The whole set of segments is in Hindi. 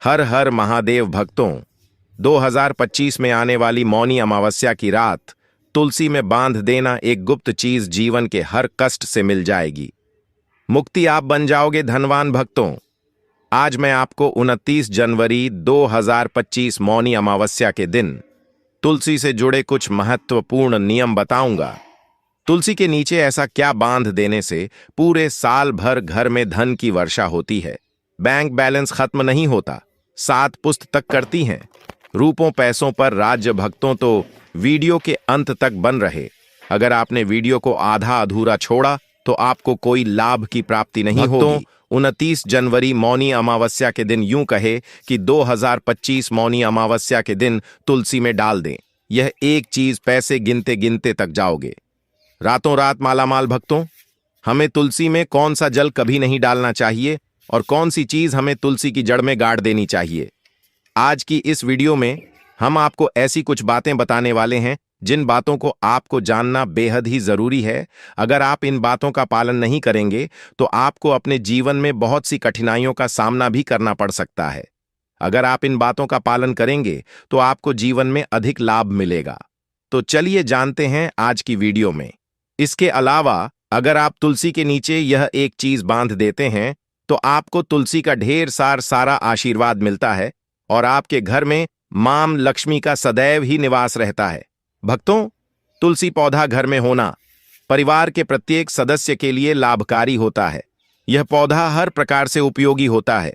हर हर महादेव भक्तों, 2025 में आने वाली मौनी अमावस्या की रात तुलसी में बांध देना एक गुप्त चीज जीवन के हर कष्ट से मिल जाएगी। मुक्ति आप बन जाओगे धनवान भक्तों। आज मैं आपको 29 जनवरी 2025 मौनी अमावस्या के दिन तुलसी से जुड़े कुछ महत्वपूर्ण नियम बताऊंगा। तुलसी के नीचे ऐसा क्या बांध देने से पूरे साल भर घर में धन की वर्षा होती है, बैंक बैलेंस खत्म नहीं होता, 7 पुस्त तक करती हैं, रूपों पैसों पर राज्य भक्तों तो वीडियो के अंत तक बन रहे। अगर आपने वीडियो को आधा अधूरा छोड़ा तो आपको कोई लाभ की प्राप्ति नहीं होगी। 29 जनवरी मौनी अमावस्या के दिन यूं कहे कि 2025 मौनी अमावस्या के दिन तुलसी में डाल दें। यह एक चीज पैसे गिनते गिनते तक जाओगे। रातों रात मालामाल भक्तों, हमें तुलसी में कौन सा जल कभी नहीं डालना चाहिए और कौन सी चीज हमें तुलसी की जड़ में गाड़ देनी चाहिए। आज की इस वीडियो में हम आपको ऐसी कुछ बातें बताने वाले हैं जिन बातों को आपको जानना बेहद ही जरूरी है। अगर आप इन बातों का पालन नहीं करेंगे तो आपको अपने जीवन में बहुत सी कठिनाइयों का सामना भी करना पड़ सकता है। अगर आप इन बातों का पालन करेंगे तो आपको जीवन में अधिक लाभ मिलेगा। तो चलिए जानते हैं आज की वीडियो में। इसके अलावा अगर आप तुलसी के नीचे यह एक चीज बांध देते हैं तो आपको तुलसी का ढेर सारा आशीर्वाद मिलता है और आपके घर में मां लक्ष्मी का सदैव ही निवास रहता है। भक्तों, तुलसी पौधा घर में होना परिवार के प्रत्येक सदस्य के लिए लाभकारी होता है। यह पौधा हर प्रकार से उपयोगी होता है।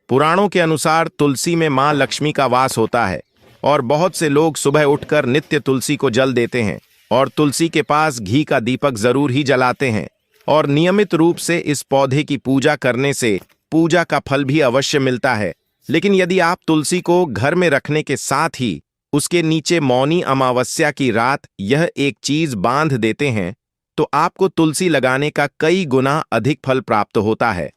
पुराणों के अनुसार तुलसी में मां लक्ष्मी का वास होता है और बहुत से लोग सुबह उठकर नित्य तुलसी को जल देते हैं और तुलसी के पास घी का दीपक जरूर ही जलाते हैं और नियमित रूप से इस पौधे की पूजा करने से पूजा का फल भी अवश्य मिलता है। लेकिन यदि आप तुलसी को घर में रखने के साथ ही उसके नीचे मौनी अमावस्या की रात यह एक चीज बांध देते हैं तो आपको तुलसी लगाने का कई गुना अधिक फल प्राप्त होता है,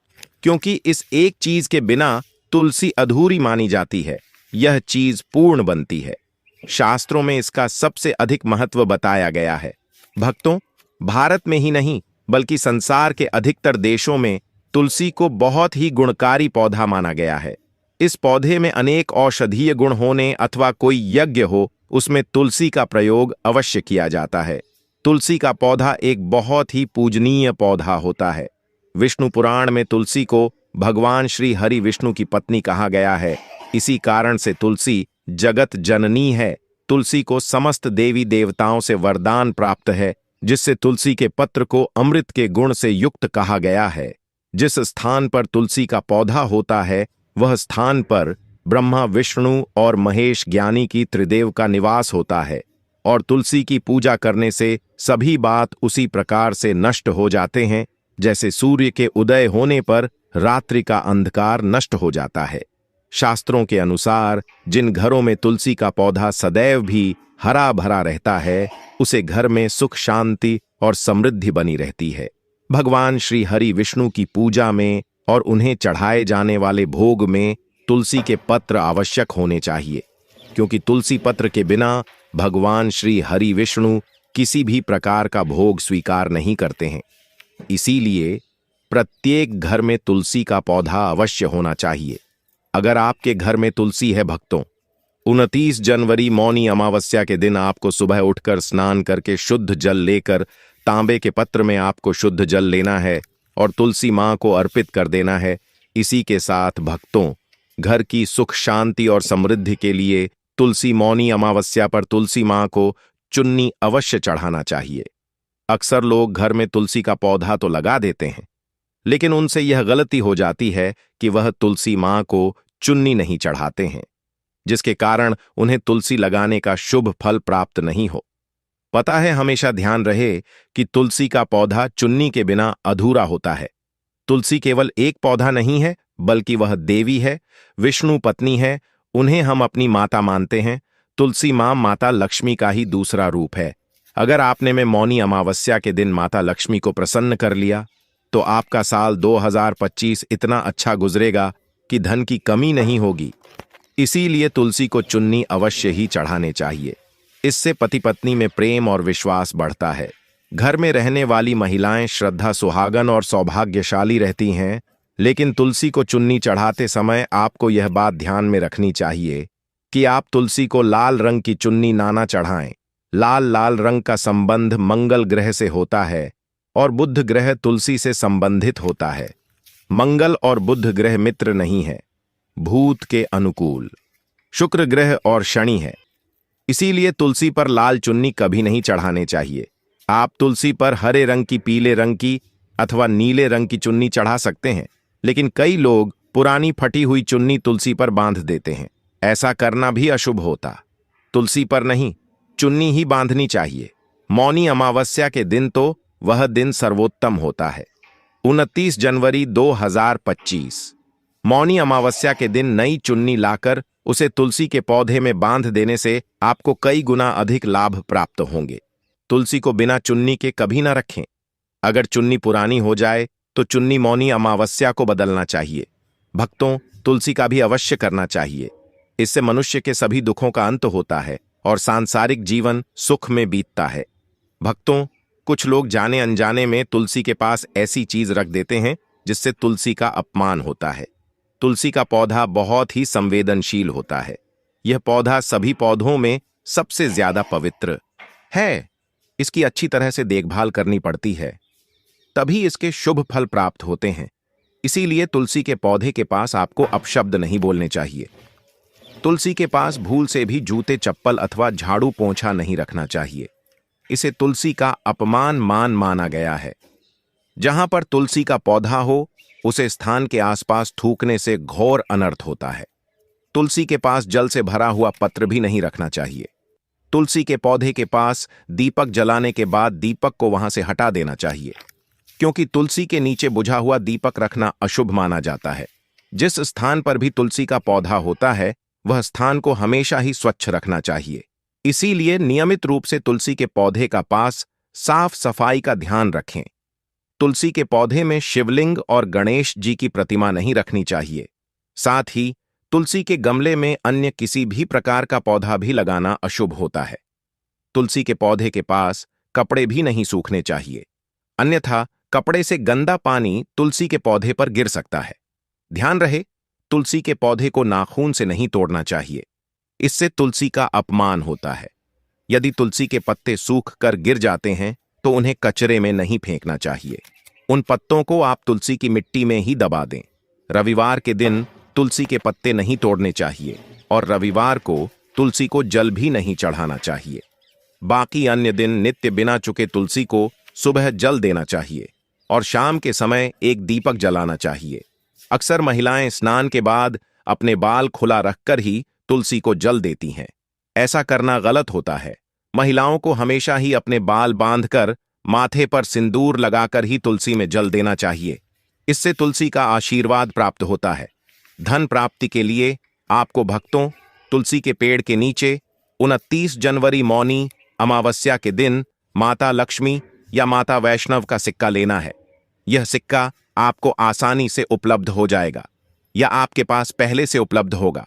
क्योंकि इस एक चीज के बिना तुलसी अधूरी मानी जाती है। यह चीज पूर्ण बनती है। शास्त्रों में इसका सबसे अधिक महत्व बताया गया है। भक्तों, भारत में ही नहीं बल्कि संसार के अधिकतर देशों में तुलसी को बहुत ही गुणकारी पौधा माना गया है। इस पौधे में अनेक औषधीय गुण होने अथवा कोई यज्ञ हो, उसमें तुलसी का प्रयोग अवश्य किया जाता है। तुलसी का पौधा एक बहुत ही पूजनीय पौधा होता है। विष्णु पुराण में तुलसी को भगवान श्री हरि विष्णु की पत्नी कहा गया है। इसी कारण से तुलसी जगत जननी है। तुलसी को समस्त देवी देवताओं से वरदान प्राप्त है, जिससे तुलसी के पत्र को अमृत के गुण से युक्त कहा गया है। जिस स्थान पर तुलसी का पौधा होता है वह स्थान पर ब्रह्मा विष्णु और महेश ज्ञानी की त्रिदेव का निवास होता है और तुलसी की पूजा करने से सभी बात उसी प्रकार से नष्ट हो जाते हैं जैसे सूर्य के उदय होने पर रात्रि का अंधकार नष्ट हो जाता है। शास्त्रों के अनुसार जिन घरों में तुलसी का पौधा सदैव भी हरा भरा रहता है उसे घर में सुख शांति और समृद्धि बनी रहती है। भगवान श्री हरि विष्णु की पूजा में और उन्हें चढ़ाए जाने वाले भोग में तुलसी के पत्र आवश्यक होने चाहिए, क्योंकि तुलसी पत्र के बिना भगवान श्री हरि विष्णु किसी भी प्रकार का भोग स्वीकार नहीं करते हैं। इसीलिए प्रत्येक घर में तुलसी का पौधा अवश्य होना चाहिए। अगर आपके घर में तुलसी है भक्तों, 29 जनवरी मौनी अमावस्या के दिन आपको सुबह उठकर स्नान करके शुद्ध जल लेकर तांबे के पत्र में आपको शुद्ध जल लेना है और तुलसी मां को अर्पित कर देना है। इसी के साथ भक्तों, घर की सुख शांति और समृद्धि के लिए तुलसी मौनी अमावस्या पर तुलसी मां को चुन्नी अवश्य चढ़ाना चाहिए। अक्सर लोग घर में तुलसी का पौधा तो लगा देते हैं, लेकिन उनसे यह गलती हो जाती है कि वह तुलसी मां को चुन्नी नहीं चढ़ाते हैं, जिसके कारण उन्हें तुलसी लगाने का शुभ फल प्राप्त नहीं हो। पता है, हमेशा ध्यान रहे कि तुलसी का पौधा चुन्नी के बिना अधूरा होता है। तुलसी केवल एक पौधा नहीं है बल्कि वह देवी है, विष्णु पत्नी है। उन्हें हम अपनी माता मानते हैं। तुलसी मां माता लक्ष्मी का ही दूसरा रूप है। अगर आपने में मौनी अमावस्या के दिन माता लक्ष्मी को प्रसन्न कर लिया तो आपका साल 2025 इतना अच्छा गुजरेगा कि धन की कमी नहीं होगी। इसीलिए तुलसी को चुन्नी अवश्य ही चढ़ाने चाहिए। इससे पति पत्नी में प्रेम और विश्वास बढ़ता है। घर में रहने वाली महिलाएं श्रद्धा सुहागन और सौभाग्यशाली रहती हैं। लेकिन तुलसी को चुन्नी चढ़ाते समय आपको यह बात ध्यान में रखनी चाहिए कि आप तुलसी को लाल रंग की चुन्नी ना चढ़ाएं। लाल रंग का संबंध मंगल ग्रह से होता है और बुध ग्रह तुलसी से संबंधित होता है। मंगल और बुध ग्रह मित्र नहीं है, भूत के अनुकूल। शुक्र ग्रह और शनि है, इसीलिए तुलसी पर लाल चुन्नी कभी नहीं चढ़ाने चाहिए। आप तुलसी पर हरे रंग की, पीले रंग की अथवा नीले रंग की चुन्नी चढ़ा सकते हैं, लेकिन कई लोग पुरानी फटी हुई चुन्नी तुलसी पर बांध देते हैं। ऐसा करना भी अशुभ होता। तुलसी पर नहीं, चुन्नी ही बांधनी चाहिए। मौनी अमावस्या के दिन तो वह दिन सर्वोत्तम होता है। 29 जनवरी 2025 मौनी अमावस्या के दिन नई चुन्नी लाकर उसे तुलसी के पौधे में बांध देने से आपको कई गुना अधिक लाभ प्राप्त होंगे। तुलसी को बिना चुन्नी के कभी ना रखें। अगर चुन्नी पुरानी हो जाए तो चुन्नी मौनी अमावस्या को बदलना चाहिए। भक्तों, तुलसी का भी अवश्य करना चाहिए। इससे मनुष्य के सभी दुखों का अंत होता है और सांसारिक जीवन सुख में बीतता है। भक्तों, कुछ लोग जाने अनजाने में तुलसी के पास ऐसी चीज रख देते हैं जिससे तुलसी का अपमान होता है। तुलसी का पौधा बहुत ही संवेदनशील होता है। यह पौधा सभी पौधों में सबसे ज्यादा पवित्र है। इसकी अच्छी तरह से देखभाल करनी पड़ती है, तभी इसके शुभ फल प्राप्त होते हैं। इसीलिए तुलसी के पौधे के पास आपको अपशब्द नहीं बोलने चाहिए। तुलसी के पास भूल से भी जूते, चप्पल अथवा झाड़ू पोंछा नहीं रखना चाहिए। इसे तुलसी का अपमान माना गया है। जहां पर तुलसी का पौधा हो, उसे स्थान के आसपास थूकने से घोर अनर्थ होता है। तुलसी के पास जल से भरा हुआ पत्र भी नहीं रखना चाहिए। तुलसी के पौधे के पास दीपक जलाने के बाद दीपक को वहां से हटा देना चाहिए, क्योंकि तुलसी के नीचे बुझा हुआ दीपक रखना अशुभ माना जाता है। जिस स्थान पर भी तुलसी का पौधा होता है, वह स्थान को हमेशा ही स्वच्छ रखना चाहिए। इसीलिए नियमित रूप से तुलसी के पौधे का पास साफ सफाई का ध्यान रखें। तुलसी के पौधे में शिवलिंग और गणेश जी की प्रतिमा नहीं रखनी चाहिए। साथ ही तुलसी के गमले में अन्य किसी भी प्रकार का पौधा भी लगाना अशुभ होता है। तुलसी के पौधे के पास कपड़े भी नहीं सूखने चाहिए, अन्यथा कपड़े से गंदा पानी तुलसी के पौधे पर गिर सकता है। ध्यान रहे, तुलसी के पौधे को नाखून से नहीं तोड़ना चाहिए, इससे तुलसी का अपमान होता है। यदि तुलसी के पत्ते सूख कर गिर जाते हैं तो उन्हें कचरे में नहीं फेंकना चाहिए। उन पत्तों को आप तुलसी की मिट्टी में ही दबा दें। रविवार के दिन तुलसी के पत्ते नहीं तोड़ने चाहिए और रविवार को तुलसी को जल भी नहीं चढ़ाना चाहिए। बाकी अन्य दिन नित्य बिना चुके तुलसी को सुबह जल देना चाहिए और शाम के समय एक दीपक जलाना चाहिए। अक्सर महिलाएं स्नान के बाद अपने बाल खुला रखकर ही तुलसी को जल देती हैं। ऐसा करना गलत होता है। महिलाओं को हमेशा ही अपने बाल बांधकर माथे पर सिंदूर लगाकर ही तुलसी में जल देना चाहिए। इससे तुलसी का आशीर्वाद प्राप्त होता है। धन प्राप्ति के लिए आपको भक्तों तुलसी के पेड़ के नीचे 29 जनवरी मौनी अमावस्या के दिन माता लक्ष्मी या माता वैष्णव का सिक्का लेना है। यह सिक्का आपको आसानी से उपलब्ध हो जाएगा या आपके पास पहले से उपलब्ध होगा।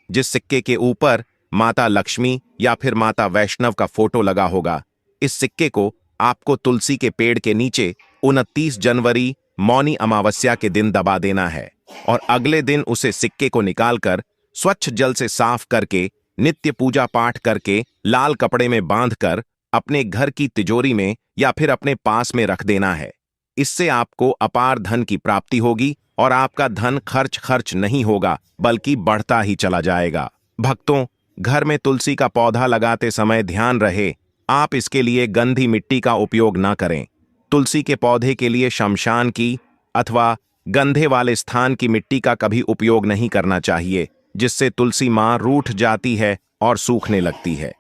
जिस सिक्के के ऊपर माता लक्ष्मी या फिर माता वैष्णव का फोटो लगा होगा, इस सिक्के को आपको तुलसी के पेड़ के नीचे 29 जनवरी मौनी अमावस्या के दिन दबा देना है और अगले दिन उसे सिक्के को निकालकर स्वच्छ जल से साफ करके नित्य पूजा पाठ करके लाल कपड़े में बांधकर अपने घर की तिजोरी में या फिर अपने पास में रख देना है। इससे आपको अपार धन की प्राप्ति होगी और आपका धन खर्च नहीं होगा, बल्कि बढ़ता ही चला जाएगा। भक्तों, घर में तुलसी का पौधा लगाते समय ध्यान रहे, आप इसके लिए गंदी मिट्टी का उपयोग न करें। तुलसी के पौधे के लिए शमशान की अथवा गंधे वाले स्थान की मिट्टी का कभी उपयोग नहीं करना चाहिए, जिससे तुलसी मां रूठ जाती है और सूखने लगती है।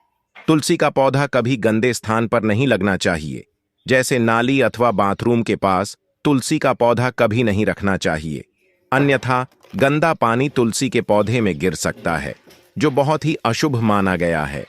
तुलसी का पौधा कभी गंदे स्थान पर नहीं लगना चाहिए, जैसे नाली अथवा बाथरूम के पास तुलसी का पौधा कभी नहीं रखना चाहिए, अन्यथा गंदा पानी तुलसी के पौधे में गिर सकता है, जो बहुत ही अशुभ माना गया है।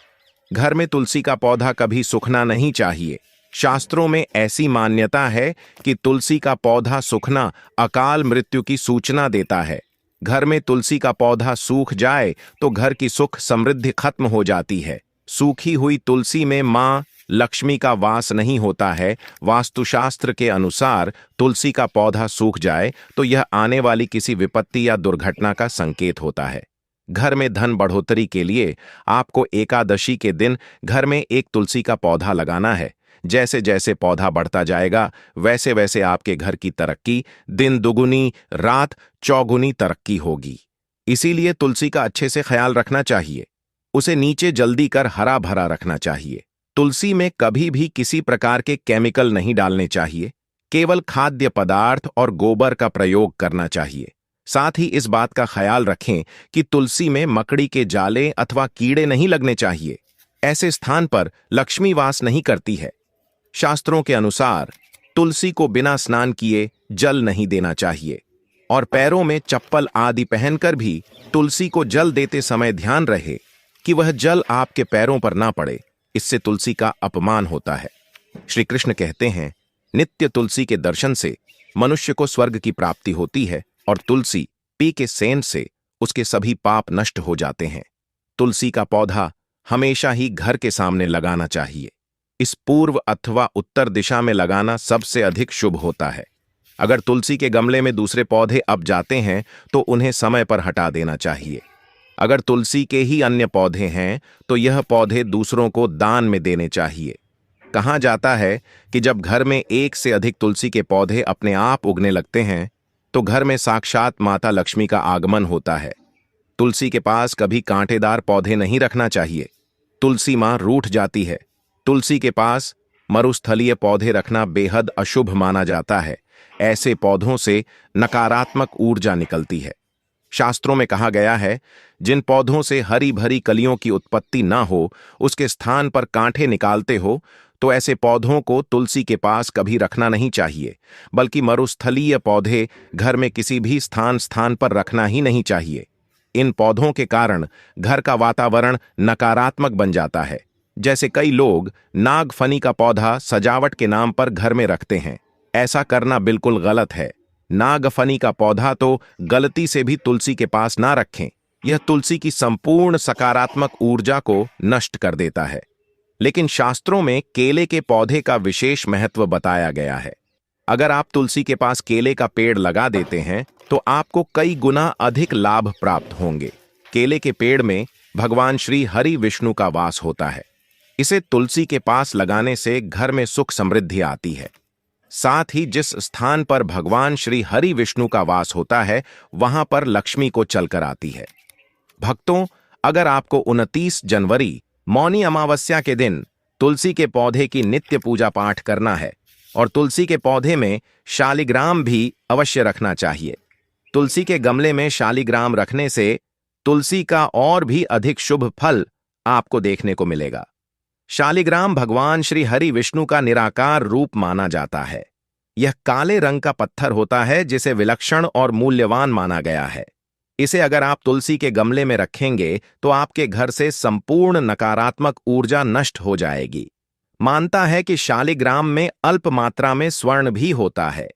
घर में तुलसी का पौधा कभी सूखना नहीं चाहिए। शास्त्रों में ऐसी मान्यता है कि तुलसी का पौधा सूखना अकाल मृत्यु की सूचना देता है। घर में तुलसी का पौधा सूख जाए तो घर की सुख समृद्धि खत्म हो जाती है। सूखी हुई तुलसी में मां लक्ष्मी का वास नहीं होता है। वास्तुशास्त्र के अनुसार तुलसी का पौधा सूख जाए तो यह आने वाली किसी विपत्ति या दुर्घटना का संकेत होता है। घर में धन बढ़ोतरी के लिए आपको एकादशी के दिन घर में एक तुलसी का पौधा लगाना है। जैसे जैसे पौधा बढ़ता जाएगा वैसे वैसे आपके घर की तरक्की दिन दुगुनी रात चौगुनी तरक्की होगी। इसीलिए तुलसी का अच्छे से ख्याल रखना चाहिए। उसे नीचे जल्दी कर हरा भरा रखना चाहिए। तुलसी में कभी भी किसी प्रकार के केमिकल नहीं डालने चाहिए। केवल खाद्य पदार्थ और गोबर का प्रयोग करना चाहिए। साथ ही इस बात का ख्याल रखें कि तुलसी में मकड़ी के जाले अथवा कीड़े नहीं लगने चाहिए। ऐसे स्थान पर लक्ष्मी वास नहीं करती है। शास्त्रों के अनुसार तुलसी को बिना स्नान किए जल नहीं देना चाहिए और पैरों में चप्पल आदि पहनकर भी तुलसी को जल देते समय ध्यान रहे कि वह जल आपके पैरों पर ना पड़े। इससे तुलसी का अपमान होता है। श्री कृष्ण कहते हैं, नित्य तुलसी के दर्शन से मनुष्य को स्वर्ग की प्राप्ति होती है और तुलसी पी के सेन से उसके सभी पाप नष्ट हो जाते हैं। तुलसी का पौधा हमेशा ही घर के सामने लगाना चाहिए। इस पूर्व अथवा उत्तर दिशा में लगाना सबसे अधिक शुभ होता है। अगर तुलसी के गमले में दूसरे पौधे अब जाते हैं तो उन्हें समय पर हटा देना चाहिए। अगर तुलसी के ही अन्य पौधे हैं तो यह पौधे दूसरों को दान में देने चाहिए। कहा जाता है कि जब घर में एक से अधिक तुलसी के पौधे अपने आप उगने लगते हैं तो घर में साक्षात माता लक्ष्मी का आगमन होता है। तुलसी के पास कभी कांटेदार पौधे नहीं रखना चाहिए। तुलसी मां रूठ जाती है। तुलसी के पास मरुस्थलीय पौधे रखना बेहद अशुभ माना जाता है। ऐसे पौधों से नकारात्मक ऊर्जा निकलती है। शास्त्रों में कहा गया है, जिन पौधों से हरी भरी कलियों की उत्पत्ति ना हो, उसके स्थान पर कांटे निकालते हो, तो ऐसे पौधों को तुलसी के पास कभी रखना नहीं चाहिए, बल्कि मरुस्थलीय पौधे घर में किसी भी स्थान पर रखना ही नहीं चाहिए। इन पौधों के कारण घर का वातावरण नकारात्मक बन जाता है। जैसे कई लोग नागफनी का पौधा सजावट के नाम पर घर में रखते हैं। ऐसा करना बिल्कुल गलत है। नागफनी का पौधा तो गलती से भी तुलसी के पास ना रखें। यह तुलसी की संपूर्ण सकारात्मक ऊर्जा को नष्ट कर देता है। लेकिन शास्त्रों में केले के पौधे का विशेष महत्व बताया गया है। अगर आप तुलसी के पास केले का पेड़ लगा देते हैं तो आपको कई गुना अधिक लाभ प्राप्त होंगे। केले के पेड़ में भगवान श्री हरि विष्णु का वास होता है। इसे तुलसी के पास लगाने से घर में सुख समृद्धि आती है। साथ ही जिस स्थान पर भगवान श्री हरि विष्णु का वास होता है वहां पर लक्ष्मी को चलकर आती है। भक्तों, अगर आपको 29 जनवरी मौनी अमावस्या के दिन तुलसी के पौधे की नित्य पूजा पाठ करना है और तुलसी के पौधे में शालिग्राम भी अवश्य रखना चाहिए। तुलसी के गमले में शालिग्राम रखने से तुलसी का और भी अधिक शुभ फल आपको देखने को मिलेगा। शालिग्राम भगवान श्री हरि विष्णु का निराकार रूप माना जाता है। यह काले रंग का पत्थर होता है जिसे विलक्षण और मूल्यवान माना गया है। इसे अगर आप तुलसी के गमले में रखेंगे तो आपके घर से संपूर्ण नकारात्मक ऊर्जा नष्ट हो जाएगी। मानता है कि शालिग्राम में अल्प मात्रा में स्वर्ण भी होता है।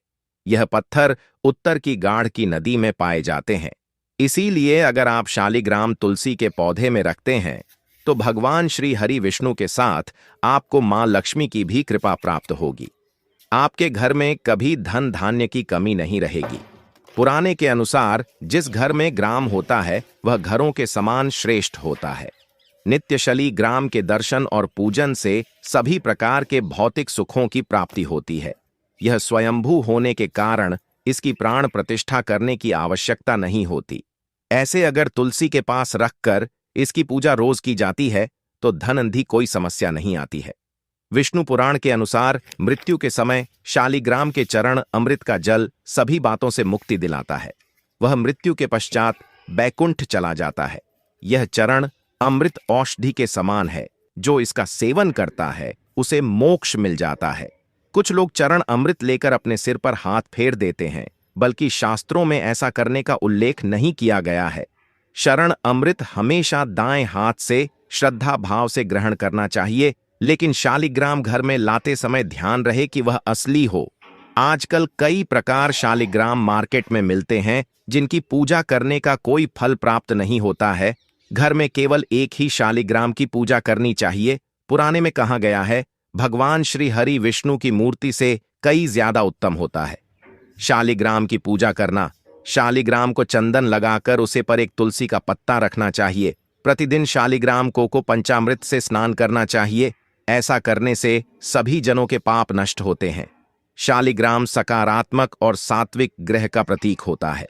यह पत्थर उत्तर की गाढ़ की नदी में पाए जाते हैं। इसीलिए अगर आप शालिग्राम तुलसी के पौधे में रखते हैं तो भगवान श्री हरि विष्णु के साथ आपको मां लक्ष्मी की भी कृपा प्राप्त होगी। आपके घर में कभी धन धान्य की कमी नहीं रहेगी। पुराने के अनुसार जिस घर में ग्राम होता है वह घरों के समान श्रेष्ठ होता है। नित्यशली ग्राम के दर्शन और पूजन से सभी प्रकार के भौतिक सुखों की प्राप्ति होती है। यह स्वयंभू होने के कारण इसकी प्राण प्रतिष्ठा करने की आवश्यकता नहीं होती। ऐसे अगर तुलसी के पास रखकर इसकी पूजा रोज की जाती है तो धनंधी कोई समस्या नहीं आती है। विष्णु पुराण के अनुसार मृत्यु के समय शालिग्राम के चरण अमृत का जल सभी बातों से मुक्ति दिलाता है। वह मृत्यु के पश्चात बैकुंठ चला जाता है। यह चरण अमृत औषधि के समान है। जो इसका सेवन करता है उसे मोक्ष मिल जाता है। कुछ लोग चरण अमृत लेकर अपने सिर पर हाथ फेर देते हैं, बल्कि शास्त्रों में ऐसा करने का उल्लेख नहीं किया गया है। शरण अमृत हमेशा दाएं हाथ से श्रद्धा भाव से ग्रहण करना चाहिए, लेकिन शालिग्राम घर में लाते समय ध्यान रहे कि वह असली हो। आजकल कई प्रकार शालिग्राम मार्केट में मिलते हैं जिनकी पूजा करने का कोई फल प्राप्त नहीं होता है। घर में केवल एक ही शालिग्राम की पूजा करनी चाहिए। पुराने में कहा गया है, भगवान श्री हरि विष्णु की मूर्ति से कई ज्यादा उत्तम होता है। शालिग्राम की पूजा करना। शालिग्राम को चंदन लगाकर उसे पर एक तुलसी का पत्ता रखना चाहिए। प्रतिदिन शालिग्राम को पंचामृत से स्नान करना चाहिए। ऐसा करने से सभी जनों के पाप नष्ट होते हैं। शालिग्राम सकारात्मक और सात्विक ग्रह का प्रतीक होता है।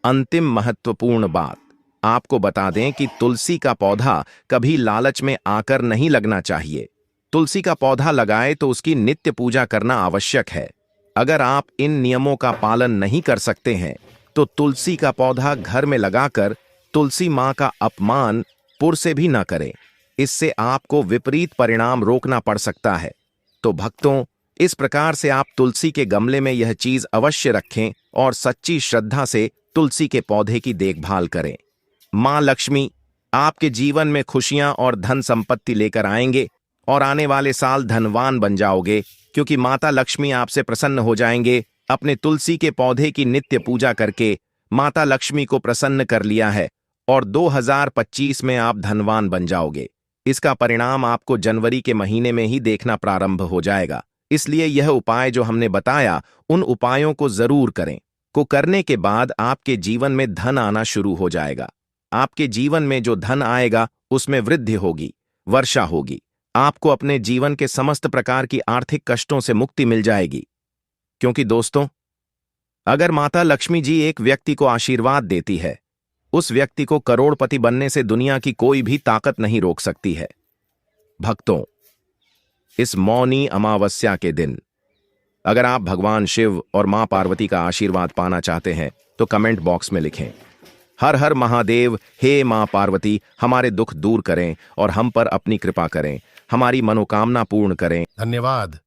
अंतिम महत्वपूर्ण बात आपको बता दें कि तुलसी का पौधा कभी लालच में आकर नहीं लगना चाहिए। तुलसी का पौधा लगाए तो उसकी नित्य पूजा करना आवश्यक है। अगर आप इन नियमों का पालन नहीं कर सकते हैं तो तुलसी का पौधा घर में लगाकर तुलसी मां का अपमान पुर से भी न करें। इससे आपको विपरीत परिणाम रोकना पड़ सकता है। तो भक्तों, इस प्रकार से आप तुलसी के गमले में यह चीज अवश्य रखें और सच्ची श्रद्धा से तुलसी के पौधे की देखभाल करें। मां लक्ष्मी आपके जीवन में खुशियां और धन संपत्ति लेकर आएंगे और आने वाले साल धनवान बन जाओगे, क्योंकि माता लक्ष्मी आपसे प्रसन्न हो जाएंगे। अपने तुलसी के पौधे की नित्य पूजा करके माता लक्ष्मी को प्रसन्न कर लिया है और 2025 में आप धनवान बन जाओगे। इसका परिणाम आपको जनवरी के महीने में ही देखना प्रारंभ हो जाएगा। इसलिए यह उपाय जो हमने बताया, उन उपायों को जरूर करें। करने के बाद आपके जीवन में धन आना शुरू हो जाएगा। आपके जीवन में जो धन आएगा उसमें वृद्धि होगी, वर्षा होगी। आपको अपने जीवन के समस्त प्रकार की आर्थिक कष्टों से मुक्ति मिल जाएगी। क्योंकि दोस्तों, अगर माता लक्ष्मी जी एक व्यक्ति को आशीर्वाद देती है, उस व्यक्ति को करोड़पति बनने से दुनिया की कोई भी ताकत नहीं रोक सकती है। भक्तों, इस मौनी अमावस्या के दिन अगर आप भगवान शिव और मां पार्वती का आशीर्वाद पाना चाहते हैं तो कमेंट बॉक्स में लिखें, हर हर महादेव, हे मां पार्वती, हमारे दुख दूर करें और हम पर अपनी कृपा करें, हमारी मनोकामना पूर्ण करें। धन्यवाद।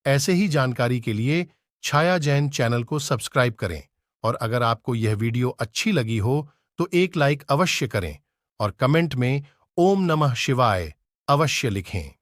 ऐसे ही जानकारी के लिए छाया जैन चैनल को सब्सक्राइब करें और अगर आपको यह वीडियो अच्छी लगी हो तो एक लाइक अवश्य करें और कमेंट में ओम नमः शिवाय अवश्य लिखें।